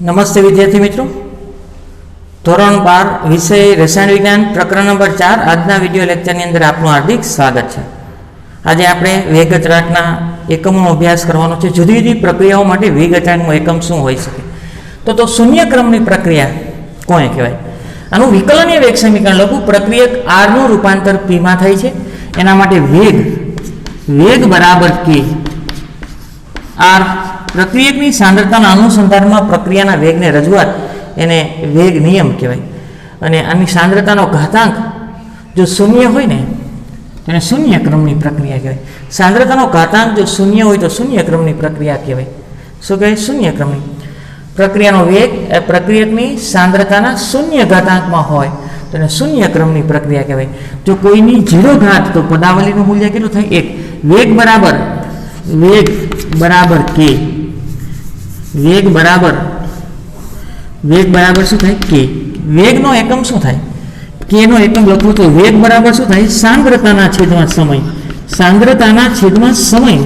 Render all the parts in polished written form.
नमस्ते विद्यार्थी मित्रों, ધોરણ 12 વિષય રસાયણ વિજ્ઞાન પ્રકરણ નંબર 4 આજના વિડિયો લેક્ચરની અંદર આપનું હાર્દિક સ્વાગત છે। આજે આપણે વેગ અચળાંકના એકમોનો અભ્યાસ કરવાનો છે। જુદી જુદી પ્રક્રિયાઓ માટે વેગ અચળાંકનો એકમ શું હોઈ શકે? તો શૂન્ય ક્રમની પ્રક્રિયા કોને કહેવાય? આનું વિકલનીય વેગ સમીકરણ લખું। પ્રક્રિયક r નું રૂપાંતર p માં થાય છે, એના માટે વેગ બરાબર k। r પ્રક્રિયકની સાંદ્રતાના અનુસંધાનમાં પ્રક્રિયાના વેગને રજૂઆત એને વેગ નિયમ કહેવાય। અને આની સાંદ્રતાનો ઘાતાંક જો શૂન્ય હોય ને તેને શૂન્ય ક્રમની પ્રક્રિયા કહેવાય। સાંદ્રતાનો ઘાતાંક જો શૂન્ય હોય તો શૂન્ય ક્રમની પ્રક્રિયા કહેવાય। શું કહેવાય? શૂન્ય ક્રમની પ્રક્રિયાનો વેગ એ પ્રક્રિયકની સાંદ્રતાના શૂન્ય ઘાતાંકમાં હોય તો એને શૂન્ય ક્રમની પ્રક્રિયા કહેવાય। જો કોઈની 0 ઘાત તો પદાવલીનું મૂલ્ય કેટલું થાય? 1। વેગ બરાબર k। વેગ બરાબર શું થાય? k। વેગનો એકમ શું થાય? k નો એકમ લખવું તો વેગ બરાબર શું થાય? સાંદ્રતાના છેદમાં સમય। સાંદ્રતાના છેદમાં સમય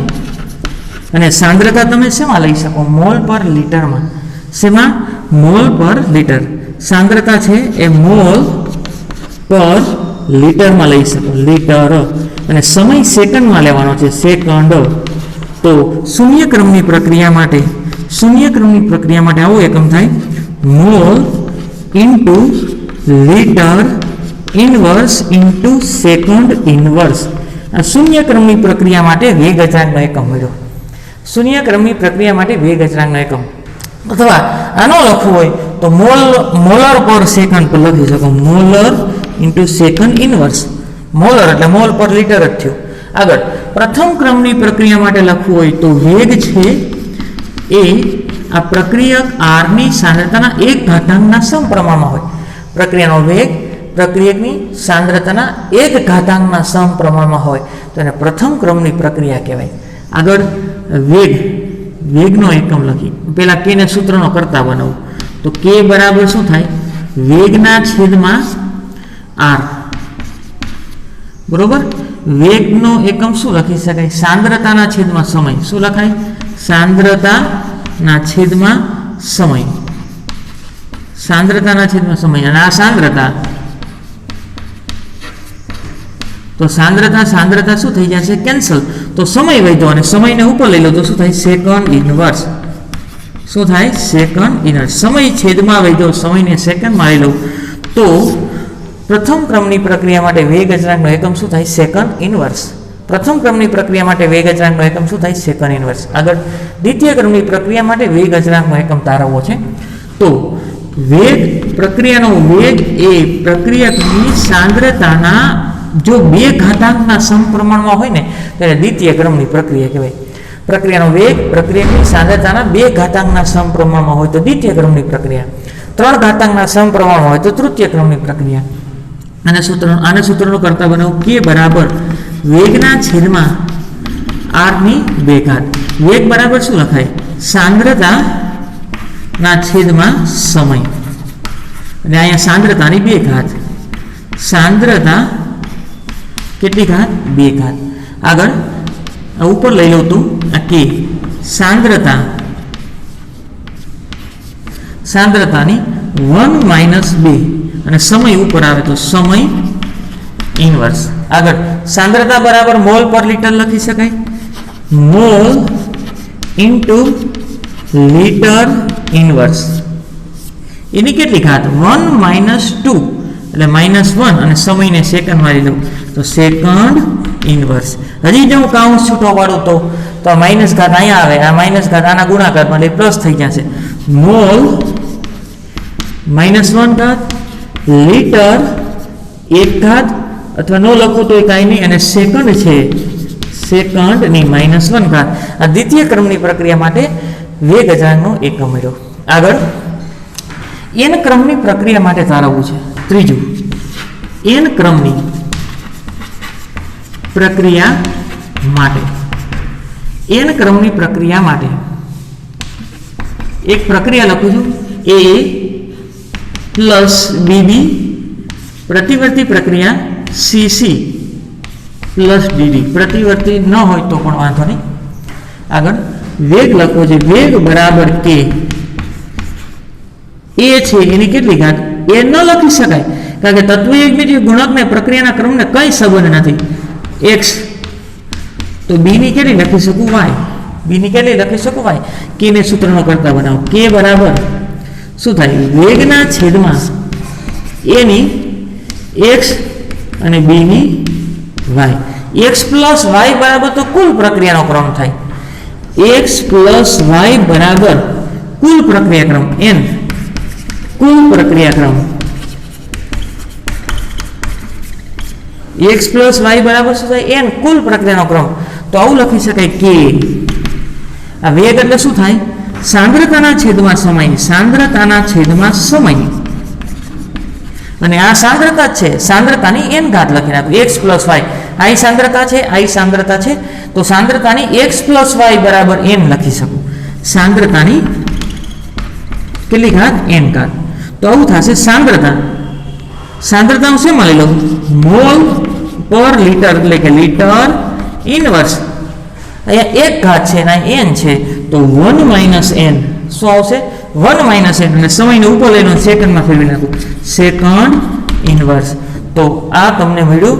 અને સાંદ્રતા તમે શેમાં લઈ શકો? મોલ પર લીટરમાં। શેમાં? મોલ પર લીટર। સાંદ્રતા છે એ મોલ પર લીટરમાં લઈ શકો, લીટર। અને સમય સેકન્ડમાં લેવાનો છે, સેકન્ડ। તો શૂન્ય ક્રમની પ્રક્રિયા માટે આવો એકમ થાય mall into litre inverse into second inverse. આ શૂન્ય ક્રમની પ્રક્રિયા માટે વેગ અચળાંકનો એકમ મળ્યો। શૂન્ય ક્રમની પ્રક્રિયા માટે વેગ અચળાંકનો એકમ, અથવા આનો લખવું હોય તો મોલર પર સેકન્ડ પર લખી શકો, molar into second inverse. Molar એટલે મોલ પર લીટર જ થયું। આગળ પ્રથમ ક્રમની પ્રક્રિયા માટે લખવું હોય તો વેગ છે એ આ પ્રક્રિયક r ની સાંદ્રતાના 1 ઘાતાંકના સમપ્રમાણમાં હોય। પ્રક્રિયાનો વેગ પ્રક્રિયકની સાંદ્રતાના 1 ઘાતાંકના સમપ્રમાણમાં હોય તો એને પ્રથમ ક્રમની પ્રક્રિયા કહેવાય। આગળ વેગનો એકમ લખી પહેલા k ને સૂત્રનો કરતા બનાવું તો k બરાબર શું થાય? વેગના છેદમાં r, બરોબર। વેગનો એકમ શું લખી શકાય? સાંદ્રતાના છેદમાં સમય। શું લખાય? સાંદ્રતાના છેદમાં સમય। સાંદ્રતાના છેદમાં સમય અને આ સાંદ્રતા, તો સાંદ્રતા શું થઈ જશે? કેન્સલ। તો સમય વધ્યો અને સમયને ઉપર લઈ લો તો શું થાય? Second inverse. શું થાય? Second inverse. સમય છેદમાં વધ્યો, સમયને સેકન્ડમાં લઈ લો તો પ્રથમ ક્રમની પ્રક્રિયા માટે વેગ અચળાંકનો એકમ શું થાય? Second inverse. પ્રથમ ક્રમની પ્રક્રિયા માટે વેગ અચળાંકનો એકમ શું થાય? Second inverse. આગળ દ્વિતીય ક્રમની પ્રક્રિયા માટે વેગ અચળાંકનો એકમ તારવવો છે તો પ્રક્રિયાનો વેગ એ પ્રક્રિયકની સાંદ્રતાના જો 2 ઘાતાંકના સમપ્રમાણમાં હોય ને ત્યારે દ્વિતીય ક્રમની પ્રક્રિયા કહેવાય। પ્રક્રિયાનો વેગ પ્રક્રિયકની સાંદ્રતાના 2 ઘાતાંકના સમપ્રમાણમાં હોય તો દ્વિતીય ક્રમની પ્રક્રિયા, 3 ઘાતાંકના સમપ્રમાણમાં હોય તો તૃતીય ક્રમની પ્રક્રિયા। આને સૂત્રનો કરતા બનાવું k બરાબર વેગના છેદમાં r ની 2 ઘાત। વેગ બરાબર શું લખાય? સાંદ્રતાના છેદમાં સમય અને અહીંયા સાંદ્રતાની 2 ઘાત। સાંદ્રતા કેટલી ઘાત? 2 ઘાત। આગળ ઉપર લઈ લો તો આ k સાંદ્રતાની 1 - 2 અને સમય ઉપર આવે તો સમય ઇનવર્સ। આગળ સાંદ્રતા બરાબર મોલ પર લીટર લખી શકાય, મોલ ઇન્ટુ લીટર ઇનવર્સ। એની કેટલી ઘાત? 1 - 2 એટલે -1 અને સમયને સેકન્ડમાં લઈ લઉં તો સેકન્ડ ઇનવર્સ। હજી જો હું કાઉન્સ છૂટો પાડું તો આ માઇનસ ઘાત અહીંયા આવે, આ માઇનસ ઘાત આના ગુણાકારમાં એટલે પ્લસ થઈ જશે। મોલ -1 ઘાત લીટર 1 ઘાત, અથવા નો લખો તો કાંઈ નહીં, અને સેકન્ડ છે સેકન્ડની -1 ઘાત। આ દ્વિતીય ક્રમની પ્રક્રિયા માટે વેગ અચળાંકનો એકમ મળ્યો। આગળ n ક્રમની પ્રક્રિયા માટે તારવવું છે। ત્રીજું, n ક્રમની પ્રક્રિયા માટે એક પ્રક્રિયા લખું છું a પ્લસ bb પ્રતિવર્તી પ્રક્રિયા cc પ્લસ dd। પ્રતિવર્તી ન હોય તો પણ વાંધો નહીં। આગળ વેગ લખવો છે, વેગ બરાબર k એ છે એની કેટલી ઘાત, એ ન લખી શકાય કારણ કે તત્વ એકબીજી ગુણકને પ્રક્રિયાના ક્રમને કઈ સંબંધ નથી. એક્સ તો બી ની કેટલી લખી શકું, વાય. બી ની કેટલી લખી શકું, વાય. કે ને સૂત્રનો કરતા બનાવો. કે બરાબર શું થાય, વેગના છેદમાં એની એક્સ અને બી ની વાય. એક્સ પ્લસ વાય બરાબર તો કુલ પ્રક્રિયાનો ક્રમ થાય. એક્સ પ્લસ વાય બરાબર કુલ પ્રક્રિયાક્રમ એન, કુલ પ્રક્રિયાક્રમ. એક્સ પ્લસ વાય બરાબર શું થાય, એન, કુલ પ્રક્રિયાનો ક્રમ. તો આવું લખી શકાય કે આ વેગ એટલે શું થાય, સાંદ્રતાના છેદમાં સમય, સાંદ્રતાના છેદમાં સમય. અને આ સાંદ્રતા છે, સાંદ્રતાની એન ઘાત લખી નાખો. એક્સ પ્લસ વાય, આઈ સાંદ્રતા છે, આઈ સાંદ્રતા છે, તો સાંદ્રતાની એક્સ પ્લસ વાય બરાબર એન લખી શકું. સાંદ્રતાની કેટલી ઘાત, એન ઘાત. તો આવું થશે સાંદ્રતા. સાંદ્રતાનું શેમાં લઈ લો, મોલ પર લીટર, એટલે કે લીટર ઇનવર્સ. અહીંયા એક ઘાત છે અને એન છે, તો 1 માઇનસ એન શું આવશે, 1 માઇનસ એન. અને સમયને ઉપર લઈને સેકન્ડમાં ફેરવી નાખું, સેકન્ડ ઇનવર્સ. તો આ તમને મળ્યું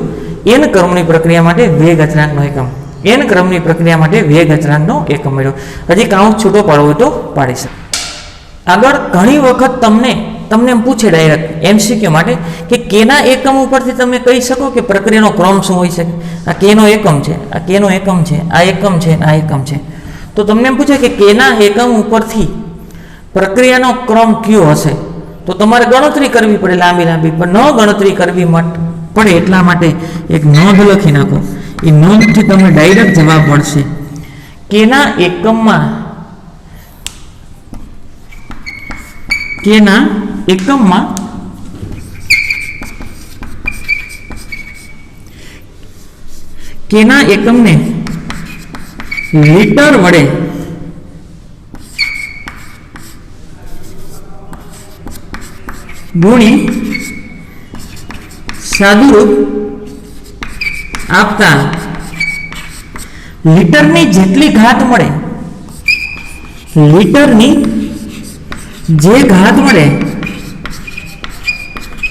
એન ક્રમની પ્રક્રિયા માટે વેગ અચળાંકનો એકમ. એન ક્રમની પ્રક્રિયા માટે વેગ અચળાંકનો એકમ મળ્યો. હજી કાઉન્ટ છૂટો પાડવો હોય તો પાડી શકે. આગળ ઘણી વખત તમને એમ પૂછે ડાયરેક્ટ એમસીક્યુ માટે કે કેના એકમ ઉપરથી તમે કહી શકો કે પ્રક્રિયાનો ક્રમ શું હોઈ શકે. આ કેનો એકમ છે, આ કેનો એકમ છે, આ એકમ છે, આ એકમ છે. તો તમને એમ પૂછે કે કેના એકમ ઉપરથી પ્રક્રિયાનો ક્રમ કયો હશે, તો તમારે ગણતરી કરવી પડે લાંબી લાંબી. પણ ન ગણતરી કરવી પડે એટલા માટે એક નોંધ લખી નાખો. એ નોંધથી તમને ડાયરેક્ટ જવાબ મળશે. કેના એકમમાં, કેના એકમમાં કેના એકમને લીટર વડે ગુણી સાદુરૂપ આપતા લીટરની જેટલી ઘાત મળે, લીટરની જે ઘાત મળે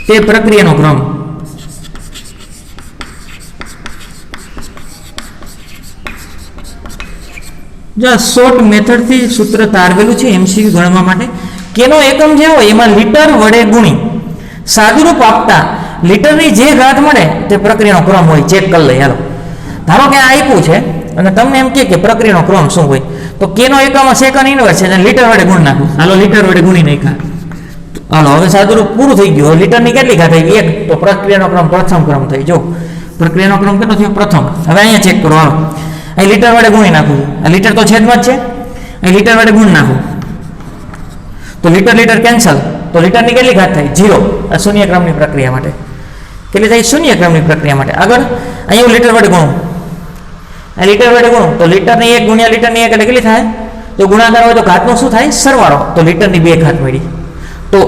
તે પ્રક્રિયાનો ક્રમ. જો શોર્ટ મેથડથી સૂત્ર તારવેલું છે એમસીક્યુ ગણવા માટે. કેનો એકમ જે હોય એમાં લીટર વડે ગુણી સાદુરૂપ આપતા લીટરની જે ઘાત મળે તે પ્રક્રિયાનો ક્રમ હોય. ચેક કરી લઈએ હાલો. ધારો કે આ આપ્યું છે અને તમને એમ કે પ્રક્રિયાનો ક્રમ શું હોય, તો કેનો એકમ સેકન્ડ ઇનવર્સ છે, લીટર વડે ગુણ નાખું. હાલો લીટર વડે ગુણી નાખ્યા. હાલો હવે સાદુરૂપ પૂરું થઈ ગયું. લીટરની કેટલી ઘાત આવી, 1. તો પ્રક્રિયાનો ક્રમ પ્રથમ ક્રમ થઈ. જો પ્રક્રિયાનો ક્રમ કેટલો થયો, પ્રથમ. હવે અહીંયા ચેક કરો. હાલો અહીં લીટર વડે ગુણી નાખું. આ લીટર તો છેદમાં જ છે, અહીં લીટર વડે ગુણ નાખું તો લીટર લીટર કેન્સલ. તો લીટરની કેટલી ઘાત થાય, 0. આ શૂન્ય ક્રમની પ્રક્રિયા માટે કેટલી થાય, શૂન્ય ક્રમની પ્રક્રિયા માટે. આગળ અહીંયા લીટર વડે ગુણું, આ લીટર વડે ગુણું તો લીટરની 1 ગુણ્યા લીટરની 1 એટલે કેટલી થાય, તો ગુણાકાર હોય તો ઘાતનો શું થાય, સરવાળો. તો લીટરની 2 ઘાત મળી. તો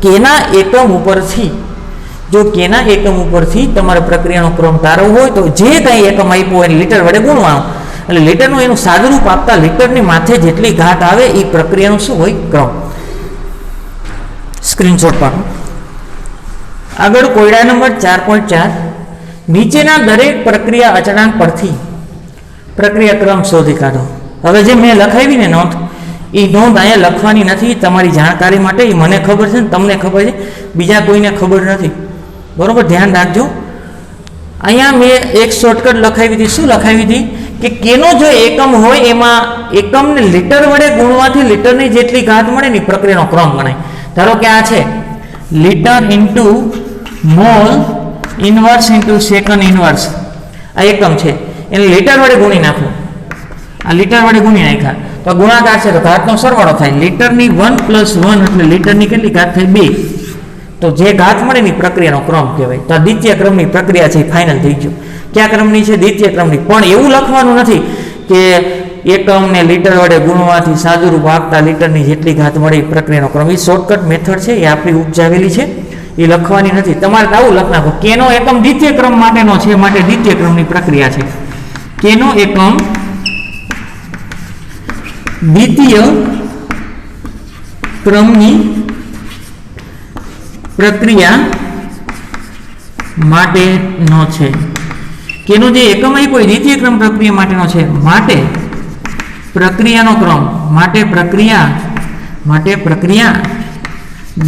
કેના એકમ ઉપરથી, જો કેના એકમ ઉપરથી તમારે પ્રક્રિયાનો ક્રમ તારવવો હોય તો જે કંઈ એકમ આપ્યો હોય લીટર વડે ગુણવાનું. એટલે લીટરનું એનું સાદુરૂપ આપતા લીટરની માથે જેટલી ઘાત આવે એ પ્રક્રિયાનું શું હોય, ક્રમ. સ્ક્રીનશોટ પાડો. આગળ કોયડા નંબર 4.4, નીચેના દરેક પ્રક્રિયા અચળાંક પરથી પ્રક્રિયા ક્રમ શોધી કાઢો. હવે જે મેં લખાવી ને નોંધ, એ નોંધ અહીંયા લખવાની નથી. તમારી જાણકારી માટે એ મને ખબર છે ને તમને ખબર છે, બીજા કોઈને ખબર નથી. બરોબર, ધ્યાન રાખજો. અહીંયા મેં એક શોર્ટકટ લખાવી હતી. શું લખાવી હતી કે કેનો જો એકમ હોય એમાં એકમને લીટર વડે ગુણવાથી લીટરની જેટલી ઘાત મળે ને પ્રક્રિયાનો ક્રમ ગણાય. ધારો કે આ છે litre into mall inverse into second inverse, આ એકમ છે, એને લીટર વડે ગુણી નાખું. આ લીટર વડે ગુણી નાખ્યા તો ગુણાકાર છે તો ઘાતનો સરવાળો થાય. લીટરની 1 + 1 એટલે લીટરની કેટલી ઘાત થાય, 2. તો જે ઘાત મળે ને પ્રક્રિયાનો ક્રમ કહેવાય. તો આ દ્વિતીય ક્રમની પ્રક્રિયા છે, ફાઇનલ થઈ ગયું. કયા ક્રમની છે, દ્વિતીય ક્રમની. પણ એવું લખવાનું નથી કે એકમને લીટર વડે ગુણવાથી સાદુરૂપ આપતા લીટરની જેટલી ઘાત મળે એ પ્રક્રિયાનો ક્રમ. એ શોર્ટકટ મેથડ છે, એ આપણી ઉપજાવેલી છે, એ લખવાની નથી. તમારે આવું લખ નાખો, કેનો એકમ દ્વિતીય ક્રમ માટેનો છે, માટે દ્વિતીય ક્રમની પ્રક્રિયા છે. કેનો એકમ દ્વિતીય ક્રમની પ્રક્રિયા માટેનો છે કેનો જે એકમ આપ્યો દ્વિતીય ક્રમ પ્રક્રિયા માટેનો છે માટે પ્રક્રિયાનો ક્રમ માટે પ્રક્રિયા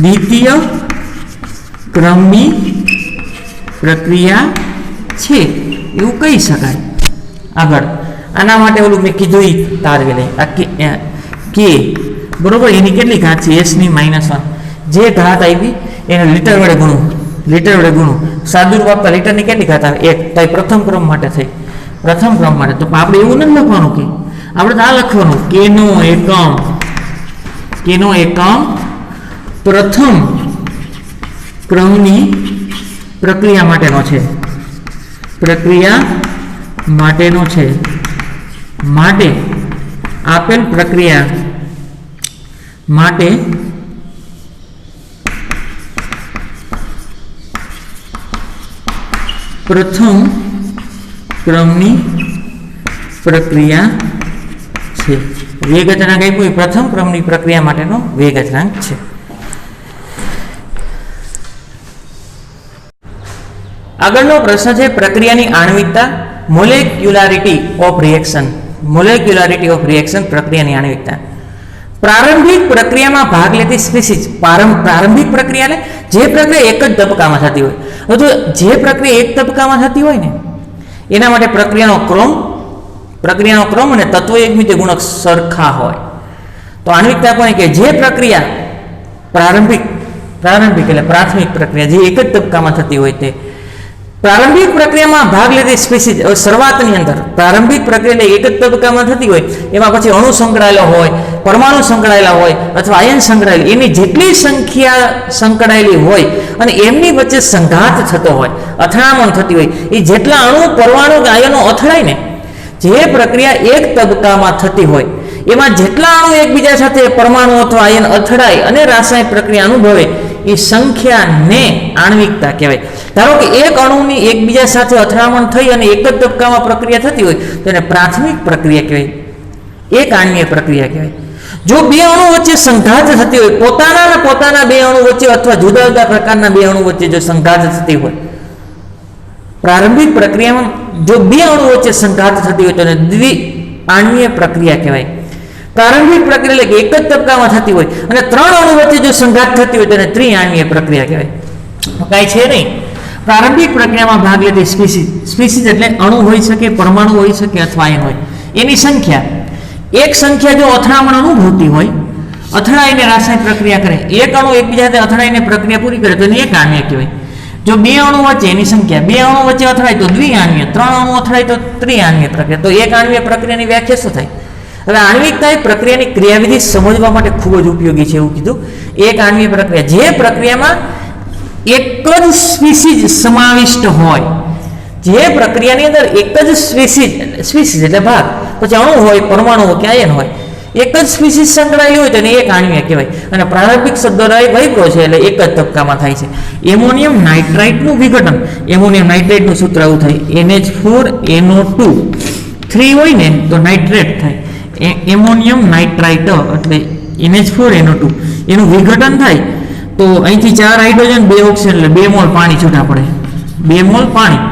દ્વિતીય ક્રમની પ્રક્રિયા છે એવું કહી શકાય. આગળ આના માટે ઓલું મેં કીધું એ તારવી લે કે બરોબર એની કેટલી ઘાત છે s ની -1 જે ઘાત આવી એને લીટર વડે ગુણું સાદુરૂપ આપતા લીટરની કેટલી ઘાત આવે 1 તો એ પ્રથમ ક્રમ માટે થઈ પ્રથમ ક્રમ માટે. તો આપણે એવું નથી લખવાનું કે આપણે તો આ લખવાનું કેનો એકમ પ્રથમ ક્રમની પ્રક્રિયા માટેનો છે માટે આપેલ પ્રક્રિયા માટે પ્રથમ ક્રમની પ્રક્રિયા છે. વેગ અચળાંક આપ્યો એ પ્રથમ ક્રમની પ્રક્રિયા માટેનો વેગ અચળાંક છે. આગળનો પ્રશ્ન છે પ્રક્રિયાની આણ્વિકતા મોલેક્યુલારિટી ઓફ રિએક્શન પ્રક્રિયાની આણ્વિકતા. પ્રારંભિક પ્રક્રિયામાં ભાગ લેતી સ્પીસીઝ પ્રારંભિક પ્રક્રિયા એટલે જે પ્રક્રિયા એક જ તબક્કામાં થતી હોય. તો જે પ્રક્રિયા એક તબક્કામાં થતી હોય ને એના માટે પ્રક્રિયાનો ક્રમ અને તત્વ એકબીજે ગુણક સરખા હોય. તો આણ્વિકતા કોને કે જે પ્રક્રિયા પ્રારંભિક એટલે પ્રાથમિક પ્રક્રિયા જે એક જ તબક્કામાં થતી હોય તે પ્રારંભિક પ્રક્રિયામાં ભાગ લેતી સ્પીસીઝ શરૂઆતની અંદર પ્રારંભિક પ્રક્રિયા એક જ તબક્કામાં થતી હોય એમાં પછી અણુ સંકળાયેલો હોય પરમાણુ સંકળાયેલા હોય અથવા આયન સંકળાયેલી એની જેટલી સંખ્યા સંકળાયેલી હોય અને એમની વચ્ચે સંઘાત થતો હોય અથડામણ થતી હોય એ જેટલા અણુ પરમાણુ કે આયનો અથડાય ને જે પ્રક્રિયા એક તબક્કામાં થતી હોય એમાં જેટલા અણુ એકબીજા સાથે પરમાણુ અથવા આયન અથડાય અને રાસાયણિક પ્રક્રિયા અનુભવે એ સંખ્યાને આણ્વિકતા કહેવાય. ધારો કે એક અણુની એકબીજા સાથે અથડામણ થઈ અને એક જ તબક્કામાં પ્રક્રિયા થતી હોય તો એને પ્રાથમિક પ્રક્રિયા કહેવાય, એક આણ્વીય પ્રક્રિયા કહેવાય. જો બે અણુ વચ્ચે સંઘાત થતી હોય પોતાના બે અણુ વચ્ચે અથવા જુદા જુદા પ્રકારના બે અણુ વચ્ચે જો સંઘાત થતી હોય પ્રારંભિક પ્રક્રિયામાં જો બે અણુ વચ્ચે સંઘાત થતી હોય તો એને દ્વિઆણ્વીય પ્રક્રિયા કહેવાય. પ્રારંભિક પ્રક્રિયા એટલે એક જ તબક્કામાં થતી હોય અને ત્રણ અણુ વચ્ચે જો સંઘાત થતી હોય તો એને ત્રિઆણ્વીય પ્રક્રિયા કહેવાય. કાંઈ છે નહીં. પ્રારંભિક પ્રક્રિયામાં ભાગ લેતી સ્પીસીઝ એટલે અણુ હોઈ શકે, પરમાણુ હોઈ શકે અથવા આયન હોય એની સંખ્યા એક સંખ્યા જો અથડામણ અનુભવતી હોય અથડાઈને રાસાયણિક પ્રક્રિયા કરે એક અણુ એકબીજા સાથે અથડાઈને પ્રક્રિયા પૂરી કરે તો એને એક આણ્વીય કહેવાય. જો બે અણુ વચ્ચે એની સંખ્યા બે અણુ વચ્ચે અથડાય તો દ્વિઆણ્વીય, ત્રણ અણુ અથડાય તો ત્રિઆણ્વીય પ્રક્રિયા. તો એક આણ્વીય પ્રક્રિયાની વ્યાખ્યા શું થાય? હવે આણ્વિકતા એ પ્રક્રિયાની ક્રિયાવિધિ સમજવા માટે ખૂબ જ ઉપયોગી છે એવું કીધું. એક આણ્વીય પ્રક્રિયા જે પ્રક્રિયામાં એક જ સ્પીસીઝ સમાવિષ્ટ હોય, જે પ્રક્રિયાની અંદર એક જ સ્પીસીઝ એટલે ભાગ પછી અણુ હોય પરમાણુ હોય કે આયન હોય એક જ સ્પીસીઝ સંકળાયેલી હોય તો એને એક આણ્વીય કહેવાય. અને પ્રારંભિક શબ્દો વૈપ્રો છે એટલે એક જ તબક્કામાં થાય છે. એમોનિયમ નાઇટ્રાઇટનું વિઘટન એમોનિયમ નાઇટ્રેટનું સૂત્ર આવું થાય NH4NO2 3 હોય ને તો નાઇટ્રેટ થાય એમોનિયમ નાઇટ્રાઇટ એટલે NH4NO2 એનું વિઘટન થાય તો અહીંથી 4 હાઇડ્રોજન 2 ઓક્સિજન એટલે 2 મોલ પાણી છૂટા પડે, 2 મોલ પાણી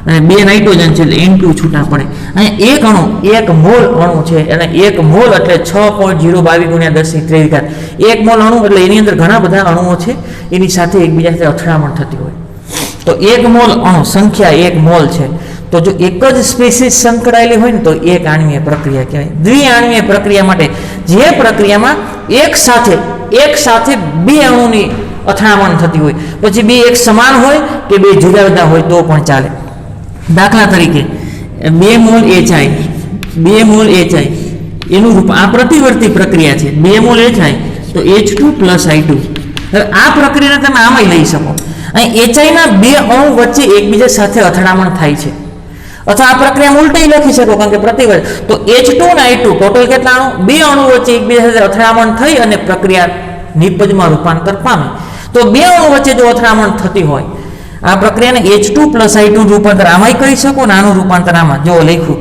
અને 2 નાઇટ્રોજન છે એટલે N2 છૂટા પડે. અહીંયા એક અણુ 1 મોલ અણુ છે અને 1 મોલ એટલે 6.022 × 10⁻³ 1 મોલ અણુ એટલે એની અંદર ઘણા બધા અણુઓ છે એની સાથે એકબીજા સાથે અથડામણ થતી હોય તો 1 મોલ અણુ સંખ્યા 1 મોલ છે. તો જો એક જ સ્પીસીઝ સંકળાયેલી હોય ને તો એક આણ્વીય પ્રક્રિયા કહેવાય. દ્વિઆણ્વીય પ્રક્રિયા માટે જે પ્રક્રિયામાં એક સાથે બે અણુની અથડામણ થતી હોય પછી બે એક સમાન હોય કે બે જુદા જુદા હોય તો પણ ચાલે. દાખલા તરીકે 2 મોલ HI એનું રૂપ આ પ્રતિવર્તી પ્રક્રિયા છે. 2 મોલ HI તો H2 + I2. હવે આ પ્રક્રિયાને તમે આમાંય લઈ શકો. અહીં HI ના બે અણુ વચ્ચે એકબીજા સાથે અથડામણ થાય છે અથવા આ પ્રક્રિયા ઉલટી લખી શકો કારણ કે પ્રતિવર્ત તો H2 અને I2 ટોટલ કેટલા અણુ? બે અણુ વચ્ચે એકબીજા સાથે અથડામણ થઈ અને પ્રક્રિયા નિપજમાં રૂપાંતર પામે. તો બે અણુ વચ્ચે જો અથડામણ થતી હોય આ પ્રક્રિયાને H2 + I2 રૂપાંતર આમાંય કરી શકો ને આનું રૂપાંતર આમાં જો લખ્યું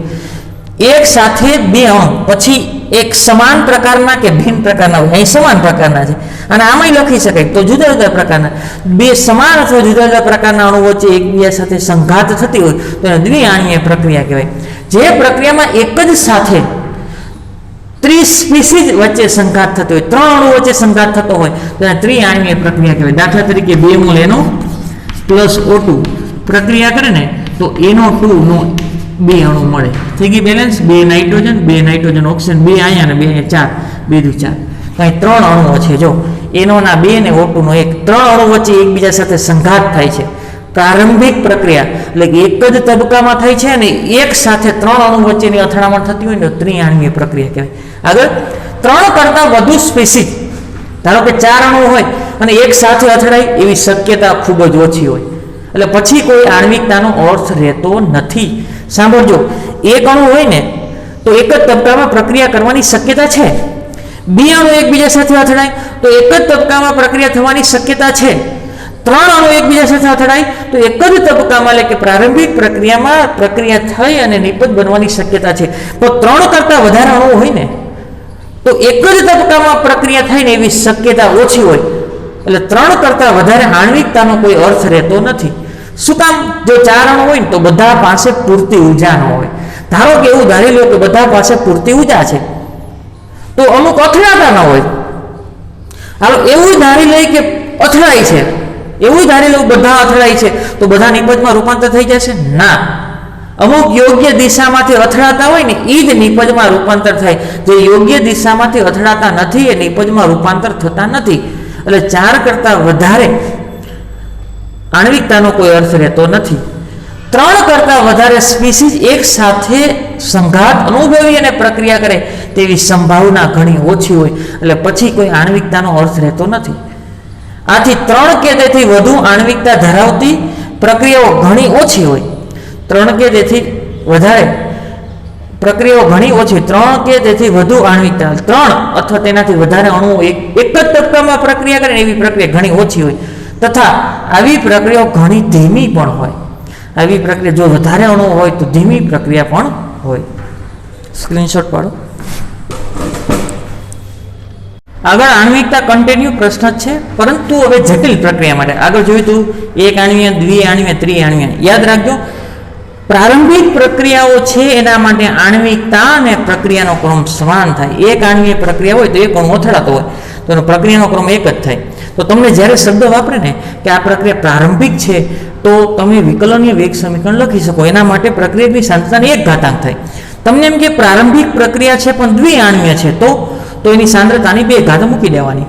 એક સાથે બે અણુ પછી એક સમાન પ્રકારના કે ભિન્ન પ્રકારના હોય, અહીં સમાન પ્રકારના છે અને આમાંય લખી શકાય તો જુદા જુદા પ્રકારના બે સમાન અથવા જુદા જુદા પ્રકારના અણુ વચ્ચે એકબીજા સાથે સંઘાત થતી હોય તો એને દ્વિઆણીય પ્રક્રિયા કહેવાય. જે પ્રક્રિયામાં એક જ સાથે 30 સ્પીસીઝ વચ્ચે સંઘાત થતો હોય, 3 અણુ વચ્ચે સંઘાત થતો હોય તો એને ત્રિઆણીય પ્રક્રિયા કહેવાય. દાખલા તરીકે 2 મોલ NO પ્લસ O2 પ્રક્રિયા કરે ને તો NO2 નો 2 અણુ મળે. થઈ ગઈ બેલેન્સ. 2 નાઇટ્રોજન ઓક્સિજન, 2 અહીંયા અને 2 અહીંયા 4, 2 4. અહીં 3 અણુઓ છે. જો NO ના 2 ને O2 નો 1, 3 અણુ વચ્ચે એકબીજા સાથે સંઘાત થાય છે. પ્રારંભિક પ્રક્રિયા એટલે કે એક જ તબક્કામાં થાય છે અને એક સાથે 3 અણુ વચ્ચેની અથડામણ થતી હોય ને તો ત્રિઆણીય પ્રક્રિયા કહેવાય. આગળ 3 કરતાં વધુ સ્પીસીઝ, ધારો કે 4 અણુ હોય અને એક સાથે અથડાય એવી શક્યતા ખૂબ જ ઓછી હોય, એટલે પછી કોઈ આણ્વિકતાનો અર્થ રહેતો નથી. સાંભળજો, એક અણુ હોય ને તો એક જ તબક્કામાં પ્રક્રિયા કરવાની શક્યતા છે. 2 અણુ એકબીજા સાથે અથડાય તો એક જ તબક્કામાં પ્રક્રિયા થવાની શક્યતા છે. 3 અણુ એકબીજા સાથે અથડાય તો એક જ તબક્કામાં એટલે કે પ્રારંભિક પ્રક્રિયામાં પ્રક્રિયા થઈ અને નિપજ બનવાની શક્યતા છે. તો 3 કરતાં વધારે અણુ હોય ને તો એક જ તબક્કામાં પ્રક્રિયા થાય ને એવી શક્યતા ઓછી હોય, એટલે 3 કરતાં વધારે આણ્વિકતાનો કોઈ અર્થ રહેતો નથી. શું કામ? જો 4 અણુ હોય ને તો બધા પાસે પૂરતી ઉર્જા ન હોય. ધારો કે એવું ધારી લો કે બધા પાસે પૂરતી ઉર્જા છે તો અમુક અથડાતા ન હોય. હાલો એવું ધારી લઈ કે અથડાય છે, એવું ધારી લઉં બધા અથડાય છે તો બધા નિપજમાં રૂપાંતર થઈ જશે? ના, અમુક યોગ્ય દિશામાંથી અથડાતા હોય ને એ જ નિપજમાં રૂપાંતર થાય. જે યોગ્ય દિશામાંથી અથડાતા નથી એ નિપજમાં રૂપાંતર થતા નથી. એટલે 4 કરતાં વધારે આણ્વિકતાનો કોઈ અર્થ રહેતો નથી. 3 કરતાં વધારે સ્પીસીઝ એક સાથે સંઘાત અનુભવી અને પ્રક્રિયા કરે તેવી સંભાવના ઘણી ઓછી હોય, એટલે પછી કોઈ આણ્વિકતાનો અર્થ રહેતો નથી. આથી 3 કે તેથી વધુ આણ્વિકતા ધરાવતી પ્રક્રિયાઓ ઘણી ઓછી હોય. 3 કે તેથી વધારે પ્રક્રિયાઓ ઘણી ઓછી, 3 કે તેથી વધુ આણ્વિકતા, 3 અથવા તેનાથી વધારે અણુઓ એક જ તબક્કામાં પ્રક્રિયા કરે એવી પ્રક્રિયા ઘણી ઓછી હોય, તથા આવી પ્રક્રિયાઓ ઘણી ધીમી પણ હોય. આવી પ્રક્રિયા જો વધારે અણુઓ હોય તો ધીમી પ્રક્રિયા પણ હોય. સ્ક્રીનશોટ પાડો. આગળ આણ્વિકતા કન્ટિન્યુ પ્રશ્ન જ છે, પરંતુ હવે જટિલ પ્રક્રિયા માટે આગળ જોયું તું એક આણ્વીય, દ્વિઆણ્વીય, ત્રિઆણ્વીય. યાદ રાખજો, પ્રારંભિક પ્રક્રિયાઓ છે એના માટે આણ્વિકતા અને પ્રક્રિયાનો ક્રમ સમાન થાય. એક આણ્વીય પ્રક્રિયા હોય તો એક અણુ અથડાતો હોય તો એનો પ્રક્રિયાનો ક્રમ એક જ થાય. તો તમને જ્યારે શબ્દ વાપરે ને કે આ પ્રક્રિયા પ્રારંભિક છે તો તમે વિકલનીય વેગ સમીકરણ લખી શકો. એના માટે પ્રક્રિયાની સાંદ્રતાની 1 ઘાતાંક થાય. તમને એમ કે પ્રારંભિક પ્રક્રિયા છે પણ દ્વિઆણ્વીય છે તો એની સાંદ્રતાની 2 ઘાત મૂકી દેવાની.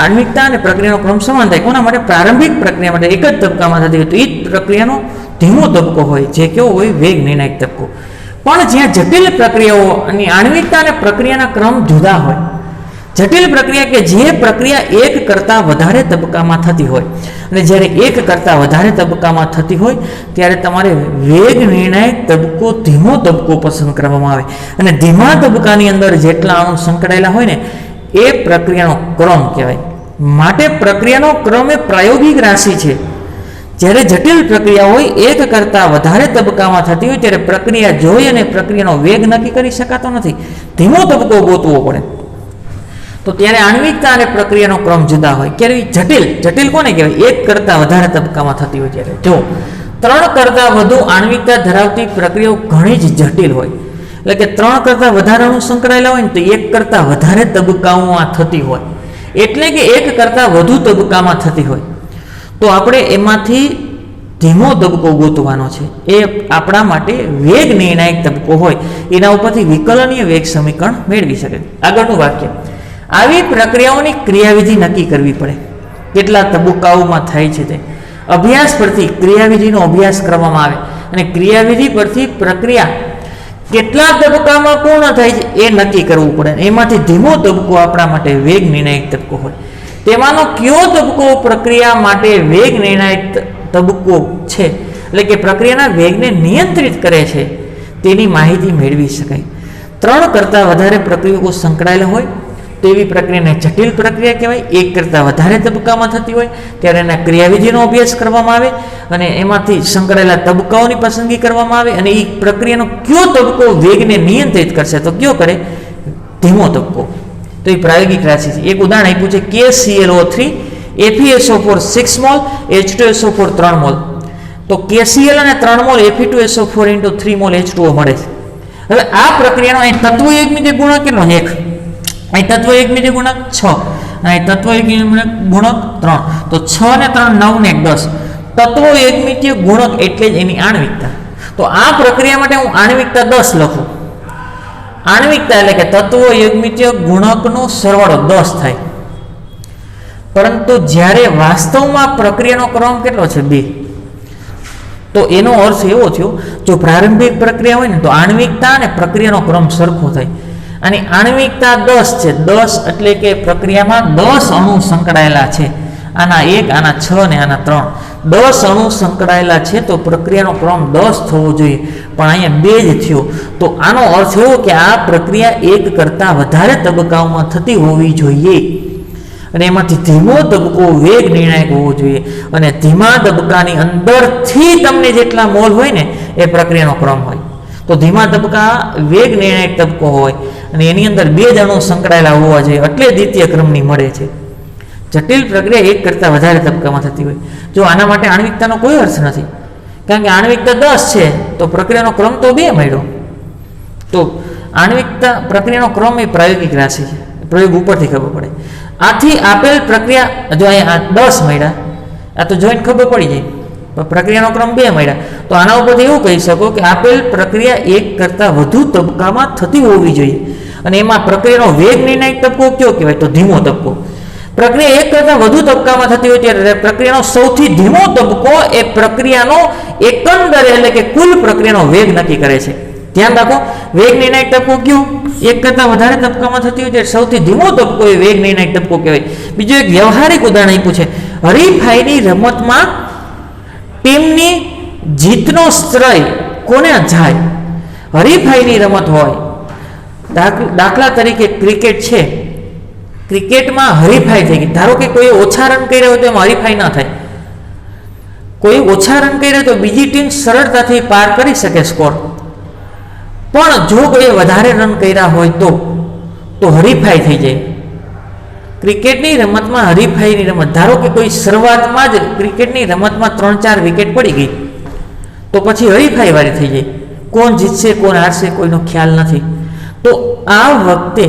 આણ્વિકતા અને પ્રક્રિયાનો ક્રમ સમાન થાય. કોના માટે? પ્રારંભિક પ્રક્રિયા માટે એક જ તબક્કામાં થતી હોય તો એ જ પ્રક્રિયાનો ધીમો તબક્કો હોય, જે કેવો હોય? વેગ નિર્ણાયક તબક્કો. પણ જ્યાં જટિલ પ્રક્રિયાઓ અને આણ્વિકતા અને પ્રક્રિયાના ક્રમ જુદા હોય, જટિલ પ્રક્રિયા કે જે પ્રક્રિયા એક કરતાં વધારે તબક્કામાં થતી હોય અને જ્યારે એક કરતાં વધારે તબક્કામાં થતી હોય ત્યારે તમારે વેગ નિર્ણાયક તબક્કો ધીમો તબક્કો પસંદ કરવામાં આવે અને ધીમા તબક્કાની અંદર જેટલા અણુ સંકળાયેલા હોય ને એ પ્રક્રિયાનો ક્રમ કહેવાય. માટે પ્રક્રિયાનો ક્રમ એ પ્રાયોગિક રાશિ છે. જ્યારે જટિલ પ્રક્રિયા હોય એક કરતાં વધારે તબક્કામાં થતી હોય ત્યારે પ્રક્રિયા જોઈ અને પ્રક્રિયાનો વેગ નક્કી કરી શકાતો નથી, ધીમો તબક્કો ગોતવો પડે. તો ત્યારે આણ્વિકતા અને પ્રક્રિયાનો ક્રમ જુદા હોય. ક્યારે જટિલ કોને કહેવાય? એક કરતાં વધારે તબક્કામાં થતી હોય ત્યારે. જો 3 કરતાં વધુ આણ્વિકતા ધરાવતી પ્રક્રિયાઓ ઘણી જ જટિલ હોય, એટલે કે 3 કરતાં વધારે અણુ સંકળાયેલા હોય ને તો 1 કરતાં વધારે તબક્કાઓમાં થતી હોય, એટલે કે 1 કરતાં વધુ તબક્કામાં થતી હોય તો આપણે એમાંથી ધીમો તબક્કો ગોતવાનો છે. એ આપણા માટે વેગ નિર્ણાયક તબક્કો હોય, એના ઉપરથી વિકલનીય વેગ સમીકરણ મેળવી શકે. આગળનું વાક્ય, આવી પ્રક્રિયાઓની ક્રિયાવિધિ નક્કી કરવી પડે. કેટલા તબક્કાઓમાં થાય છે તે અભ્યાસ પરથી ક્રિયાવિધિનો અભ્યાસ કરવામાં આવે અને ક્રિયાવિધિ પરથી પ્રક્રિયા કેટલા તબક્કામાં પૂર્ણ થાય છે એ નક્કી કરવું પડે. એમાંથી ધીમો તબક્કો આપણા માટે વેગ નિર્ણાયક તબક્કો હોય. તેમાંનો કયો તબક્કો પ્રક્રિયા માટે વેગ નિર્ણાયક તબક્કો છે, એટલે કે પ્રક્રિયાના વેગને નિયંત્રિત કરે છે, તેની માહિતી મેળવી શકાય. 3 કરતાં વધારે પ્રક્રિયાઓ સંકળાયેલા હોય તેવી પ્રક્રિયાને જટિલ પ્રક્રિયા કહેવાય. 1 કરતાં વધારે તબક્કામાં થતી હોય ત્યારે એના ક્રિયાવિધિનો અભ્યાસ કરવામાં આવે અને એમાંથી સંકળાયેલા તબક્કાઓની પસંદગી કરવામાં આવે અને એ પ્રક્રિયાનો કયો તબક્કો વેગને નિયંત્રિત કરશે તો કયો કરે? ધીમો તબકો. તો એ પ્રાયોગિક રાશિ છે. એક ઉદાહરણ આપ્યું છે KClO3 FeSO4 6 mall H2SO4 3 mall. તો KCl અને 3 મોલ Fe2SO4 × 3 મોલ H2O મળે છે. હવે આ પ્રક્રિયાનો અહીં તત્વ એકમિતિય ગુણક કેટલો છે? 1. અહીં તત્વ એકમિતિય ગુણક 6 અને અહીં તત્વ એકમિતિય ગુણક 3. તો 6 ને 3 9 ને 10. તત્વો એકમિતિય ગુણક એટલે જ એની આણ્વિકતા. તો આ પ્રક્રિયા માટે હું આણ્વિકતા 10 લખું. આણ્વિકતા એટલે કે તત્વો એકમિતિય ગુણકનો સરવાળો 10 થાય. પરંતુ જ્યારે વાસ્તવમાં પ્રક્રિયાનો ક્રમ કેટલો છે? 2. તો એનો અર્થ એવો થયો, જો પ્રારંભિક પ્રક્રિયા હોય ને તો આણ્વિકતા અને પ્રક્રિયાનો ક્રમ સરખો થાય. અને આણ્વિકતા 10 છે. 10 એટલે કે પ્રક્રિયામાં 10 અણુ સંકળાયેલા છે. આના 1, આના 6 ને આના 3. 10 અણુ સંકળાયેલા છે તો પ્રક્રિયાનો ક્રમ 10 થવો જોઈએ, પણ અહીંયા 2 જ થયો. તો આનો અર્થ એવો કે આ પ્રક્રિયા એક કરતાં વધારે તબક્કાઓમાં થતી હોવી જોઈએ અને એમાંથી ધીમો તબક્કો વેગ નિર્ણાયક હોવો જોઈએ. અને ધીમા તબક્કાની અંદરથી તમને જેટલા મોલ હોય ને એ પ્રક્રિયાનો ક્રમ હોય. તો ધીમા તબક્કા વેગ નિર્ણાયક તબક્કો હોય અને એની અંદર 2 જ અણુ સંકળાયેલા હોવા જોઈએ, એટલે દ્વિતીય ક્રમની મળે છે. જટિલ પ્રક્રિયા એક કરતાં વધારે તબક્કામાં થતી હોય. જો આના માટે આણ્વિકતાનો કોઈ અર્થ નથી, કારણ કે આણ્વિકતા 10 છે તો પ્રક્રિયાનો ક્રમ તો 2 મળ્યો. તો આણ્વિકતા પ્રક્રિયાનો ક્રમ એ પ્રાયોગિક રાશિ છે, પ્રયોગ ઉપરથી ખબર પડે. આથી આપેલ પ્રક્રિયા, જો અહીંયા 10 મળ્યા, આ તો જોઈને ખબર પડી જાય, પણ પ્રક્રિયાનો ક્રમ 2 મળ્યા. તો આના ઉપરથી એવું કહી શકો કે આપેલ પ્રક્રિયા એક કરતાં વધુ તબક્કામાં થતી હોવી જોઈએ. અને એમાં પ્રક્રિયાનો વેગ નિર્ણાયક તબક્કો કયો કહેવાય? તો ધીમો તબક્કો. પ્રક્રિયા એક કરતાં વધુ તબક્કામાં થતી હોય ત્યારે પ્રક્રિયાનો સૌથી ધીમો તબક્કો એ પ્રક્રિયાનો એકંદર એટલે કે કુલ પ્રક્રિયાનો વેગ નક્કી કરે છે. ધ્યાન રાખો, વેગ નિર્ણાયક તબક્કો કયો? એક કરતાં વધારે તબક્કામાં થતી હોય ત્યારે સૌથી ધીમો તબક્કો એ વેગ નિર્ણાયક તબક્કો કહેવાય. બીજું એક વ્યવહારિક ઉદાહરણ આપ્યું છે. હરીફાઈની રમતમાં ટીમની જીતનો શ્રેય કોને જાય? હરીફાઈની રમત હોય, દાખલા તરીકે ક્રિકેટ છે, ક્રિકેટમાં હરીફાઈ થઈ ગઈ. ધારો કે કોઈ ઓછા રન કર્યા હોય તો એમાં હરીફાઈ ના થાય. કોઈ ઓછા રન કર્યા તો બીજી ટીમ સરળતાથી પાર કરી શકે સ્કોર. પણ જો કોઈ વધારે રન કર્યા હોય તો હરીફાઈ થઈ જાય. ક્રિકેટની રમતમાં હરીફાઈની રમત, ધારો કે કોઈ શરૂઆતમાં જ ક્રિકેટની રમતમાં 3-4 વિકેટ પડી ગઈ તો પછી હરીફાઈ વાળી થઈ જાય. કોણ જીતશે કોણ હારશે કોઈનો ખ્યાલ નથી. તો આ વખતે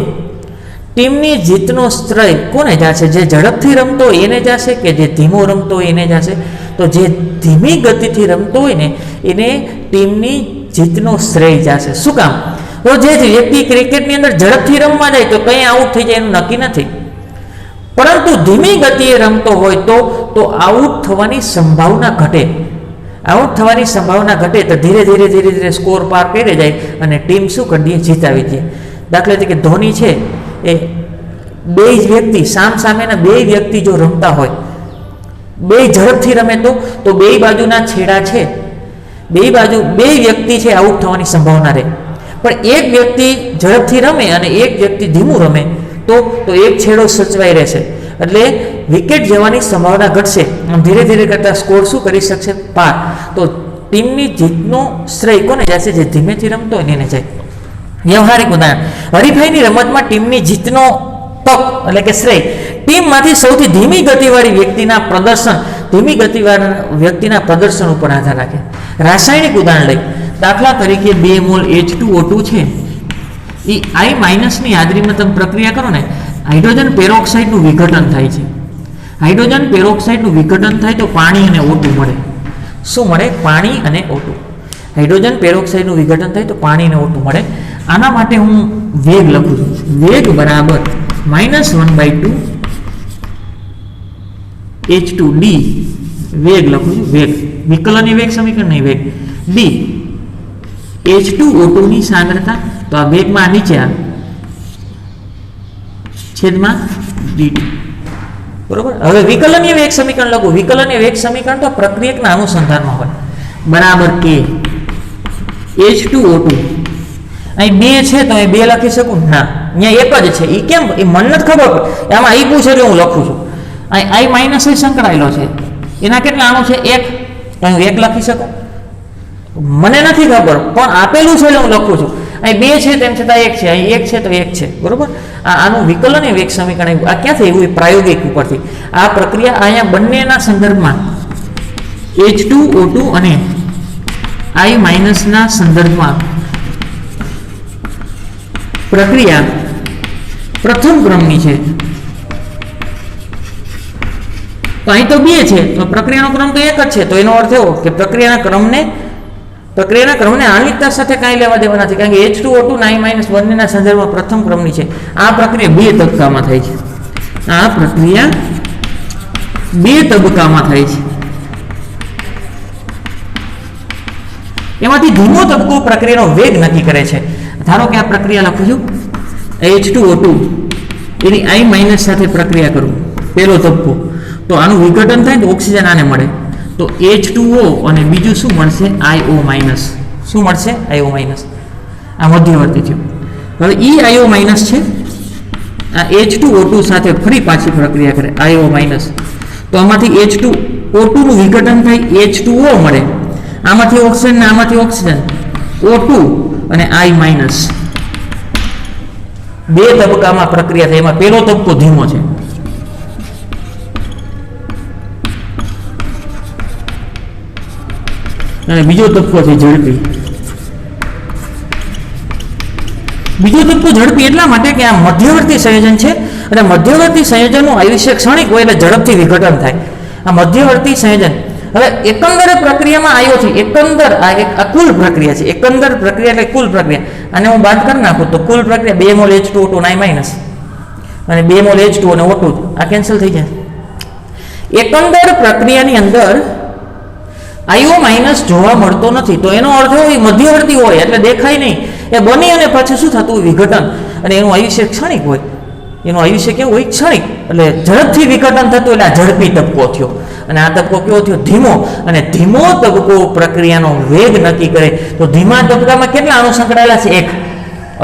ટીમની જીતનો શ્રેય કોને જશે? જે ઝડપથી રમતો હોય એને જશે કે જે ધીમો રમતો હોય એને જશે? તો જે ધીમી ગતિથી રમતો હોય ને એને ટીમની જીતનો શ્રેય જશે. શું કામ? તો જે વ્યક્તિ ક્રિકેટની અંદર ઝડપથી રમવા જાય તો કંઈ આઉટ થઈ જાય એનું નક્કી નથી, પરંતુ ધીમી ગતિએ રમતો હોય તો આઉટ થવાની સંભાવના ઘટે. આઉટ થવાની સંભાવના ઘટે તો ધીરે ધીરે સ્કોર પાર કરી જાય અને ટીમ શું કરી દે? જીતાવી દે. દાખલા તરીકે ધોની છે, એ 2 જ વ્યક્તિ સામેના 2 વ્યક્તિ જો રમતા હોય, 2 ઝડપથી રમે તો 2 બાજુના છેડા છે, 2 વ્યક્તિ છે આઉટ થવાની સંભાવના રહે. પણ એક વ્યક્તિ ઝડપથી રમે અને એક વ્યક્તિ ધીમું રમે તો એક છેડો સચવાઈ રહેશે, એટલે વિકેટ જવાની સંભાવના ઘટશે. ધીરે ધીરે કરતા સ્કોર શું કરી શકશે? પાર. તો ટીમની જીતનો શ્રેય કોને જશે? જે ધીમેથી રમતો હોય એને જાય. વ્યવહારિક ઉદાહરણ, હરીફાઈની રમતમાં ટીમની જીતનો તક એટલે કે શ્રેય ટીમમાંથી સૌથી ધીમી ગતિવાળી વ્યક્તિના પ્રદર્શન ઉપર આધાર રાખે. રાસાયણિક ઉદાહરણ લઈ, દાખલા તરીકે 2 મોલ H2O2 છે, એ I- ની હાજરીમાં તમે પ્રક્રિયા કરો ને, હાઇડ્રોજન પેરોક્સાઇડનું વિઘટન થાય છે. હાઇડ્રોજન પેરોક્સાઇડનું વિઘટન થાય તો પાણી અને O2 મળે. શું મળે? પાણી અને O2. હાઇડ્રોજન પેરોક્સાઇડનું વિઘટન થાય તો પાણી અને O2 મળે. આના માટે હું વેગ લખું છું. વેગ બરાબર -1/2 H2D. વેગ લખું છું. વેગ વિકલનીય વેગ સમીકરણ નહીં, વેગ D. H2O2 ની સાંદ્રતા, તો આ વેગમાં નીચે આવે છેદમાં dt. બરોબર. હવે વિકલનીય વેગ સમીકરણ લખું. વિકલનીય વેગ સમીકરણ તો પ્રક્રિયકના અનુસંધાનમાં હોય. બરાબર K H2O2. અહીં 2 છે તો અહીં 2 લખી શકું? ના, અહીંયા 1 જ છે. એ કેમ? એ મને નથી ખબર પડે. આમાં I પૂછે એટલે હું લખું છું. અહીં I- સંકળાયેલો છે. એના કેટલા અણુ છે? 1. તો હું 1 લખી શકું? મને નથી ખબર, પણ આપેલું છે એટલે હું લખું છું. અહીં 2 છે તેમ છતાં 1 છે, અહીં 1 છે તો 1 છે, બરોબર. આનું વિકલન એ વેગ સમીકરણ આ ક્યાંથી એવું પ્રાયોગિક ઉપરથી આ પ્રક્રિયા અહીંયા બંનેના સંદર્ભમાં H2O2 અને I માઇનસ ના સંદર્ભમાં પ્રક્રિયા પ્રથમ ક્રમની છે. તો અહીં તો 2 છે તો પ્રક્રિયાનો ક્રમ તો 1 જ છે. તો એનો અર્થ એવો કે પ્રક્રિયાના ક્રમને આણ્વિકતા સાથે કાંઈ લેવા દેવા નથી, કારણ કે H2O2 અને I માઇનસ બંનેના સંદર્ભમાં પ્રથમ ક્રમની છે. આ પ્રક્રિયા 2 તબક્કામાં થાય છે. આ પ્રક્રિયા 2 તબક્કામાં થાય છે. એમાંથી ધીમો તબક્કો પ્રક્રિયાનો વેગ નક્કી કરે છે. ધારો કે આ પ્રક્રિયા લખું છું H2O2 એની I માઇનસ સાથે પ્રક્રિયા કરું, પહેલો તબક્કો. તો આનું વિઘટન થાય તો ઓક્સિજન આને મળે, તો H2O અને બીજું શું મળશે? IO minus. શું મળશે? IO minus. આ મધ્યવર્તી થયું. હવે IO માઇનસ છે, આ H2O2 સાથે ફરી પાછી પ્રક્રિયા કરે IO માઇનસ. તો આમાંથી H2O2 નું વિઘટન થાય, H2O મળે, આમાંથી ઓક્સિજન ને આમાંથી ઓક્સિજન, O2 અને I માઇનસ. 2 તબક્કામાં પ્રક્રિયા થાય. એમાં પહેલો તબક્કો ધીમો છે, અને બીજો તબક્કો છે ઝડપી. બીજો તબક્કો ઝડપી એટલા માટે કે આ મધ્યવર્તી સંયોજન છે, અને મધ્યવર્તી સંયોજનનું આયુષ્ય ક્ષણિક હોય એટલે ઝડપથી વિઘટન થાય. આ મધ્યવર્તી સંયોજન હવે એકંદર પ્રક્રિયામાં આવ્યો છે. એકંદર આ કુલ પ્રક્રિયા છે. એકંદર પ્રક્રિયા એટલે કુલ પ્રક્રિયા. અને હું બાદ કરી નાખું તો કુલ પ્રક્રિયા 2 મોલ H2O2 અને I માઇનસ અને 2 મોલ H2 અને O2 આ કેન્સલ થઈ જાય. એકંદર પ્રક્રિયાની અંદર IO માઇનસ જોવા મળતો નથી. તો એનો અર્થ એ મધ્યવર્તી હોય એટલે દેખાય નહીં. એ બની અને પછી શું થતું? વિઘટન. અને એનું આયુષ્ય ક્ષણિક હોય. એનું આયુષ્ય કેવું હોય? ક્ષણિક. એટલે ઝડપથી વિઘટન થતું એટલે આ ઝડપી તબક્કો થયો. અને આ તબક્કો કેવો થયો? ધીમો. અને ધીમો તબક્કો પ્રક્રિયાનો વેગ નક્કી કરે. તો ધીમા તબક્કામાં કેટલા અણુ સંકળાયેલા છે? 1.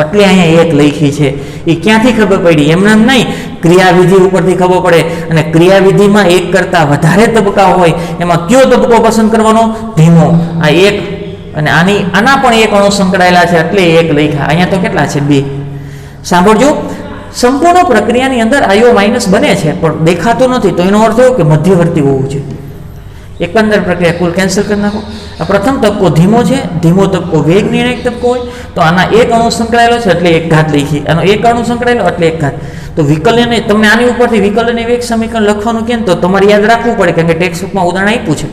એટલે અહીંયા 1 લખી છે. એ ક્યાંથી ખબર પડી? એમને એમ નહીં, ક્રિયાવિધિ ઉપરથી ખબર પડે. અને ક્રિયાવિધિમાં 1 કરતાં વધારે તબક્કા હોય એમાં કયો તબક્કો પસંદ કરવાનો? ધીમો. આ 1 અને આના પણ 1 અણુ સંકળાયેલા છે એટલે 1 લખ્યા. અહીંયા તો કેટલા છે? 2. સાંભળજો, સંપૂર્ણ પ્રક્રિયાની અંદર IO માઇનસ બને છે પણ દેખાતો નથી. તો એનો અર્થ એવો કે મધ્યવર્તી હોવું છે. એકંદર પ્રક્રિયા કુલ કેન્સલ કરી નાખો. આ પ્રથમ તબક્કો ધીમો છે. ધીમો તબક્કો વેગ નિર્ણાયક તબક્કો હોય તો આના 1 અણુ સંકળાયેલો છે એટલે 1 ઘાત લખી. આનો 1 અણુ સંકળાયેલો એટલે 1 ઘાત. તો વિકલન તમને આની ઉપરથી વિકલન વેગ સમીકરણ લખવાનું કે તો તમારે યાદ રાખવું પડે, કારણ કે ટેક્સ્ટ બુકમાં ઉદાહરણ આપ્યું છે.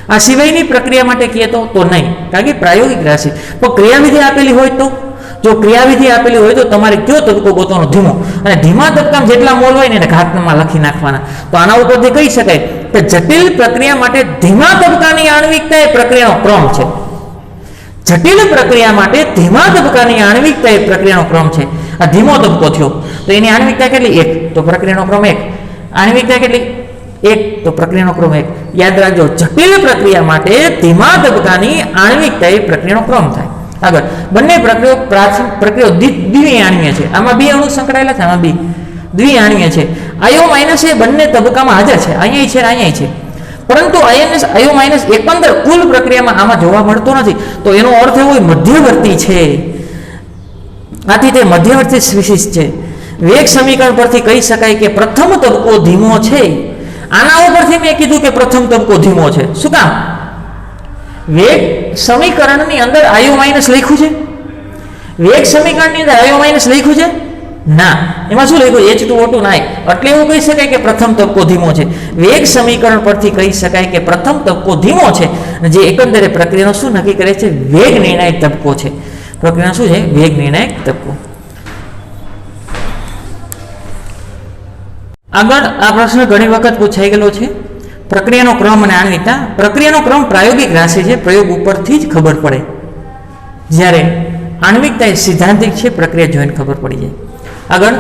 આ સિવાયની પ્રક્રિયા માટે કહીએ તો નહીં, કારણ કે પ્રાયોગિક રાશિ. પણ ક્રિયાવિધિ આપેલી હોય તો, જો ક્રિયાવિધિ આપેલી હોય તો તમારે કયો તબક્કો ગોતવાનો? ધીમો. અને ધીમા તબક્કામાં જેટલા મોલ હોય ને એને ઘાતમાં લખી નાખવાના. તો આના ઉપરથી કહી શકાય કે જટિલ પ્રક્રિયા માટે ધીમા તબક્કાની આણ્વિકતા એ પ્રક્રિયાનો ક્રમ છે. જટિલ પ્રક્રિયા માટે ધીમા તબક્કાની આણ્વિકતા એ પ્રક્રિયાનો ક્રમ છે. આ ધીમો તબક્કો થયો તો એની આણ્વિકતા કેટલી? 1. તો પ્રક્રિયાનો ક્રમ 1. આણ્વિકતા કેટલી? 1. તો પ્રક્રિયાનો ક્રમ 1. યાદ રાખજો, જટિલ પ્રક્રિયા માટે ધીમા તબક્કાની આણ્વિકતા એ પ્રક્રિયાનો ક્રમ થાય. આગળ બંને પ્રક્રિયાઓ દ્વિઆણ્વીય છે. આમાં 2 અણુ સંકળાયેલા છે, આમાં 2 દ્વિઆણ્વીય છે. IO માઇનસ એ બંને તબક્કામાં હાજર છે, અહીંયા છે અહીંયા છે. પરંતુ IO માઇનસ એકંદર કુલ પ્રક્રિયામાં આમાં જોવા મળતો નથી. તો એનો અર્થ એવો મધ્યવર્તી છે. આથી તે મધ્યવર્તી સ્પીસીસ છે. વેગ સમીકરણ પરથી કહી શકાય કે પ્રથમ તબક્કો ધીમો છે. આના ઉપરથી મેં કીધું કે પ્રથમ તબક્કો ધીમો છે. શું કામ? વેગ સમીકરણની અંદર IO માઇનસ લખ્યું છે? વેગ સમીકરણની અંદર IO માઇનસ લખ્યું છે? ના. એમાં શું લખ્યું? H2O2 ના. એટલે એવું કહી શકાય કે પ્રથમ તબક્કો ધીમો છે. વેગ સમીકરણ પરથી કહી શકાય કે પ્રથમ તબક્કો ધીમો છે, જે એકંદરે પ્રક્રિયાનો શું નક્કી કરે છે? વેગ નિર્ણાયક તબક્કો છે. પ્રક્રિયા શું છે? વેગ નિર્ણાયક તબક્કો. આગળ આ પ્રશ્ન ઘણી વખત પૂછાઈ ગયેલો છે. પ્રક્રિયાનો ક્રમ અને આણ્વિકતા. પ્રક્રિયાનો ક્રમ પ્રાયોગિક રાશિ છે, પ્રયોગ ઉપરથી જ ખબર પડે. જ્યારે આણ્વિકતા એ સિદ્ધાંતિક છે, પ્રક્રિયા જોઈને ખબર પડી જાય. આગળ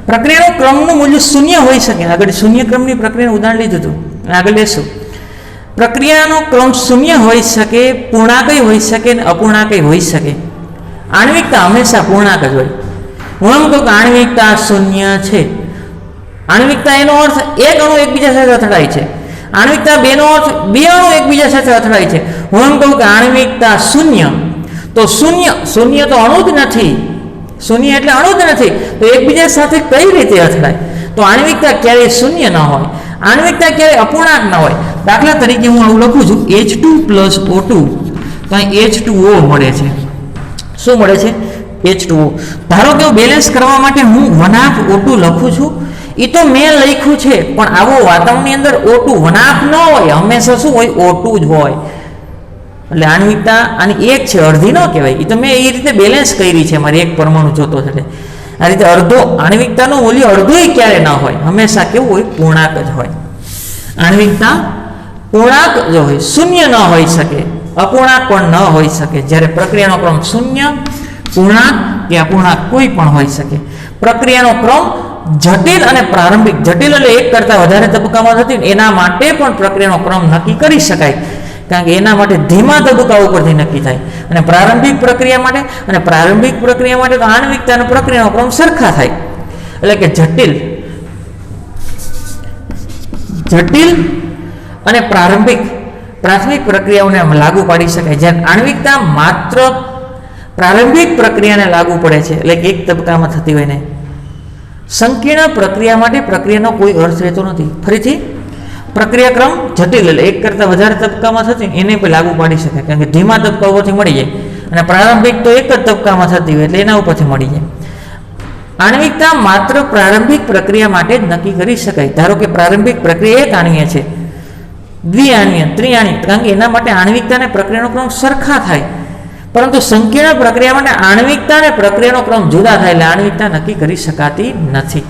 પ્રક્રિયાનો ક્રમનું મૂલ્ય 0 હોઈ શકે. આગળ 0 ક્રમની પ્રક્રિયાનું ઉદાહરણ લીધું હતું, આગળ લેશું. પ્રક્રિયાનો ક્રમ 0 હોઈ શકે, પૂર્ણાંકય હોઈ શકે અને અપૂર્ણાંકય હોઈ શકે. આણ્વિકતા હંમેશા પૂર્ણાંક જ હોય. હું એમ કહું કે આણ્વિકતા 0 છે. આણ્વિકતા એનો અર્થ 1 અણુ એકબીજા સાથે અથડાય છે. આણ્વિકતા 2 નો અર્થ 2 અણુ એકબીજા સાથે અથડાય છે. હું એમ કહું કે આણ્વિકતા 0 તો શૂન્ય તો અણુ જ નથી, શૂન્ય એટલે અણુ જ નથી, તો એકબીજા સાથે કઈ રીતે અથડાય? તો આણ્વિકતા ક્યારેય શૂન્ય ન હોય, આણ્વિકતા ક્યારેય અપૂર્ણાંક ન હોય. દાખલા તરીકે હું આવું લખું છું H2 + O2, તો અહીં H2O મળે છે. શું મળે છે? H2O. ધારો કે બેલેન્સ કરવા માટે હું 1/2 O2 લખું છું, એ તો મેં લખ્યું છે, પણ આવો વાતાવરણની અંદર O2 1/2 ન હોય, હંમેશા શું હોય? O2 જ હોય. એટલે આણ્વિકતા આની એક છે, અડધી ન કહેવાય. એ તો મેં એ રીતે બેલેન્સ કરી છે, મારે એક પરમાણુ જોતો છે. આ રીતે અડધો આણ્વિકતાનું મૂલ્ય અડધું ક્યારે ન હોય, હંમેશા કેવું હોય? પૂર્ણાંક જ હોય. આણ્વિકતા પૂર્ણાંક જ હોય, શૂન્ય ન હોઈ શકે, અપૂર્ણાંક પણ ન હોઈ શકે. જ્યારે પ્રક્રિયાનો ક્રમ શૂન્ય, પૂર્ણાંક કે અપૂર્ણાંક કોઈ પણ હોઈ શકે. પ્રક્રિયાનો ક્રમ જટિલ અને પ્રારંભિક, જટિલ એટલે એક કરતાં વધારે તબક્કામાં થતી, એના માટે પણ પ્રક્રિયાનો ક્રમ નક્કી કરી શકાય, કારણ કે એના માટે ધીમા તબક્કા ઉપરથી નક્કી થાય. અને પ્રારંભિક પ્રક્રિયા માટે તો આણ્વિકતા અને પ્રક્રિયાનો ક્રમ સરખા થાય. એટલે કે જટિલ અને પ્રાથમિક પ્રક્રિયાઓને લાગુ પાડી શકાય. જ્યારે આણ્વિકતા માત્ર પ્રારંભિક પ્રક્રિયાને લાગુ પડે છે, એટલે કે એક તબક્કામાં થતી હોય ને. સંકીર્ણ પ્રક્રિયા માટે પ્રક્રિયાનો કોઈ અર્થ રહેતો નથી. ફરીથી, પ્રક્રિયાક્રમ જટિલ એટલે એક કરતાં વધારે તબક્કામાં થતી એને પણ લાગુ પાડી શકાય, કારણ કે ધીમા તબક્કા ઉપરથી મળી જાય, અને પ્રારંભિક તો એક જ તબક્કામાં થતી હોય એટલે એના ઉપરથી મળી જાય. આણ્વિકતા માત્ર પ્રારંભિક પ્રક્રિયા માટે જ નક્કી કરી શકાય. ધારો કે પ્રારંભિક પ્રક્રિયા એક આણ્વીય છે, દ્વિઆણ્વીય, ત્રિઆણ્વીય, કારણ કે એના માટે આણ્વિકતા અને પ્રક્રિયાનો ક્રમ સરખા થાય. પરંતુ સંકીર્ણ પ્રક્રિયા માટે આણ્વિકતા અને પ્રક્રિયાનો ક્રમ જુદા થાય, એટલે આણ્વિકતા નક્કી કરી શકાતી નથી.